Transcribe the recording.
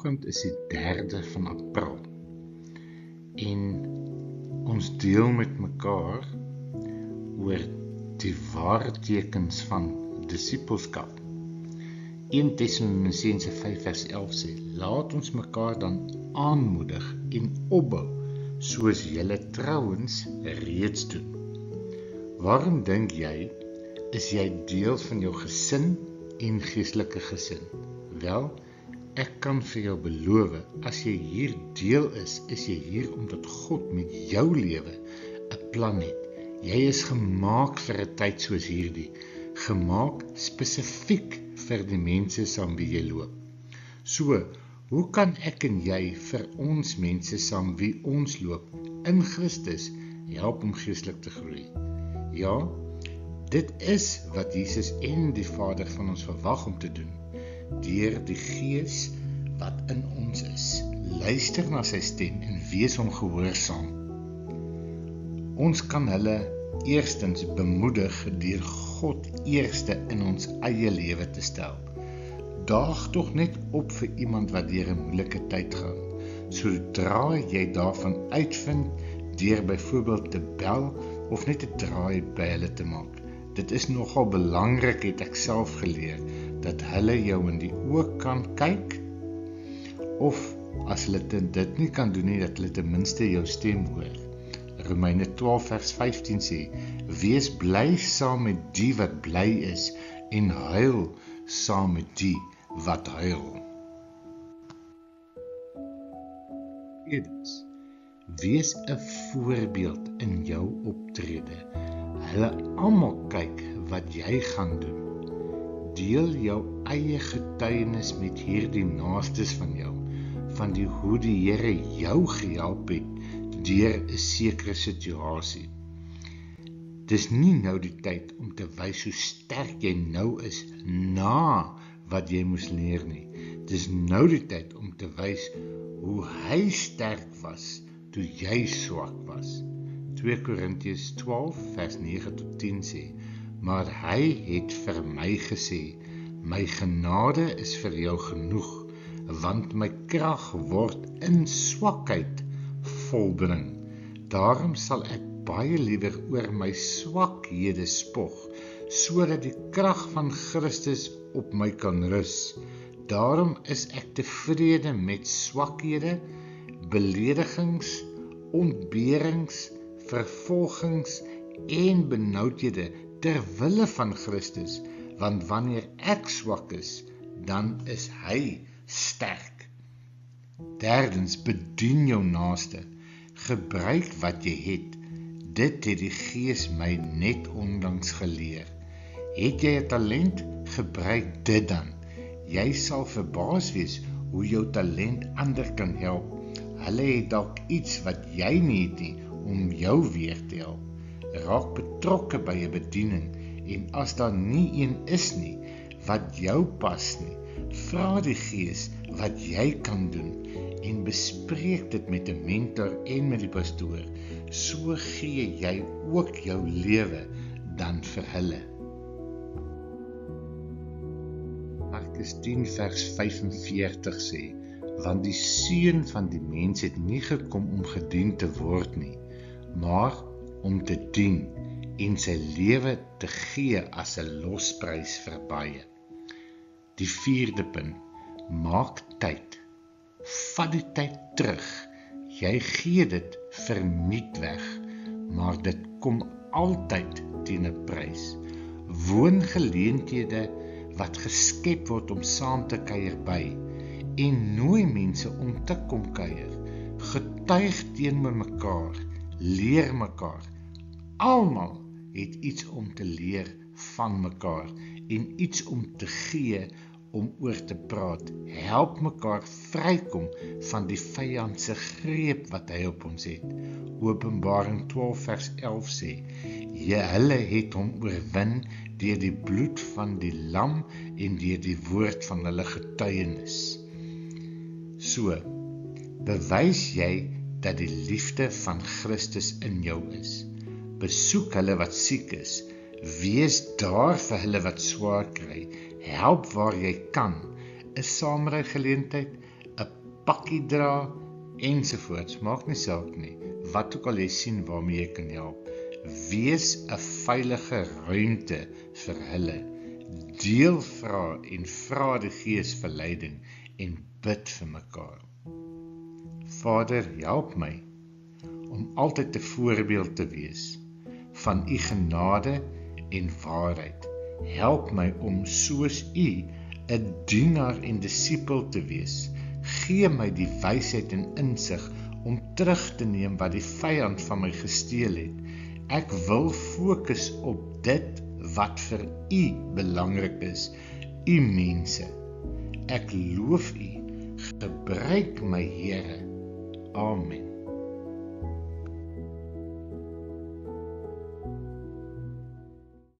Vanoggend is die 3de van April en ons deel met mekaar oor die ware tekens van disippelskap. 1 Tessalonisense 5 vers 11 sê, laat ons mekaar dan aanmoedig en opbou, soos julle trouwens reeds doen. Waarom dink jy, is jy deel van jou gesin en geestelike gesin? Wel, ek kan vir jou beloof, as jy hier deel is jy hier omdat God met jou lewe 'n plan het. Jy is gemaak vir 'n tyd soos hierdie, gemaak spesifiek vir die mense saam wie jy loop. So, hoe kan ek en jy vir ons mense saam wie ons loop in Christus help om geestelik te groei? Ja, dit is wat Jesus en die Vader van ons verwag om te doen, deur die Gees wat in ons is. Luister na sy stem en wees hom gehoorsaam. Ons kan hulle eerstens bemoedig deur God eerste in ons eie lewe te stel. Daag tog net op vir iemand wat deur 'n moeilike tyd gaan. Sodra jy daarvan uitvind, deur byvoorbeeld te bel of net 'n draai by hulle te maak. Dit is nogal belangrik, het ek self geleer, dat hulle jou in die oë kan kyk, of as hulle dit nie kan doen nie, dat hulle ten minste jou stem hoor. Romeine 12 vers 15 sê, wees bly saam met die wat bly is, en huil saam met die wat huil. Tweedens, wees 'n voorbeeld in jou optrede. Hulle almal kyk wat jy gaan doen. Deel jou eie getuienis met hierdie naastes van jou, van hoe die Here jou gehelp het deur 'n sekere situasie. Dis nie nou die tyd om te wys hoe sterk jy nou is na wat jy moes leer nie. Dis nou die tyd om te wys hoe hy sterk was toe jy swak was. 2 Korintiërs 12 vers 9 tot 10 sê, maar hy het vir my gesê, my genade is vir jou genoeg, want my krag word in swakheid volbring. Daarom sal ek baie liewer oor my swakhede spog, sodat die krag van Christus op my kan rus. Daarom is ek tevrede met swakhede, beledigings, ontberings, vervolgings en benoudhede ter wille van Christus, want wanneer ek swak is, dan is hy sterk. Derdens, bedien jou naaste. Gebruik wat jy het. Dit het die Gees my net onlangs geleer. Het jy 'n talent? Gebruik dit dan. Jy sal verbaas wees hoe jou talent ander kan help. Hulle het dalk iets wat jy nie het nie, om jou weer te help. Raak betrokke by 'n bediening, en as daar nie een is nie, wat jou pas nie, vra die Gees wat jy kan doen, en bespreek dit met 'n mentor en met die pastoor. So gee jy ook jou lewe dan vir hulle. Markus 10 vers 45 sê, want die Seun van die mens het nie gekom om gedien te word nie, maar om te dien en sy lewe te gee as 'n losprys vir baie. Die 4de punt, maak tyd. Vat die tyd terug. Jy gee dit verniet weg, maar dit kom altyd teen 'n prys. Woon geleenthede wat geskep word om saam te kuier by, en nooi mense om te kom kuier. Getuig teenoor mekaar, leer mekaar. Almal het iets om te leer van mekaar, en iets om te gee, om oor te praat. Help mekaar vrykom van die vyand se greep wat hy op ons het. Openbaring 12 vers 11 sê, hulle het hom oorwin deur die bloed van die lam en deur die woord van hulle getuienis. So, bewys jy dat die liefde van Christus in jou is. Besoek hulle wat siek is, wees daar vir hulle wat swaar kry, help waar jy kan, 'n saamry geleentheid, 'n pakkie dra, ensovoorts, maak nie saak nie, wat ook al jy sien waarmee jy kan help. Wees 'n veilige ruimte vir hulle. Deel vra en vra die Gees vir leiding en bid vir mekaar. Vader, help my om altyd 'n voorbeeld te wees van u genade en waarheid. Help my om soos u 'n dienaar en disipel te wees. Gee my die wysheid en insig om terug te neem wat die vyand van my gesteel het. Ek wil fokus op dit wat vir u belangrik is, u mense. Ek loof u, gebruik my Here. Amen.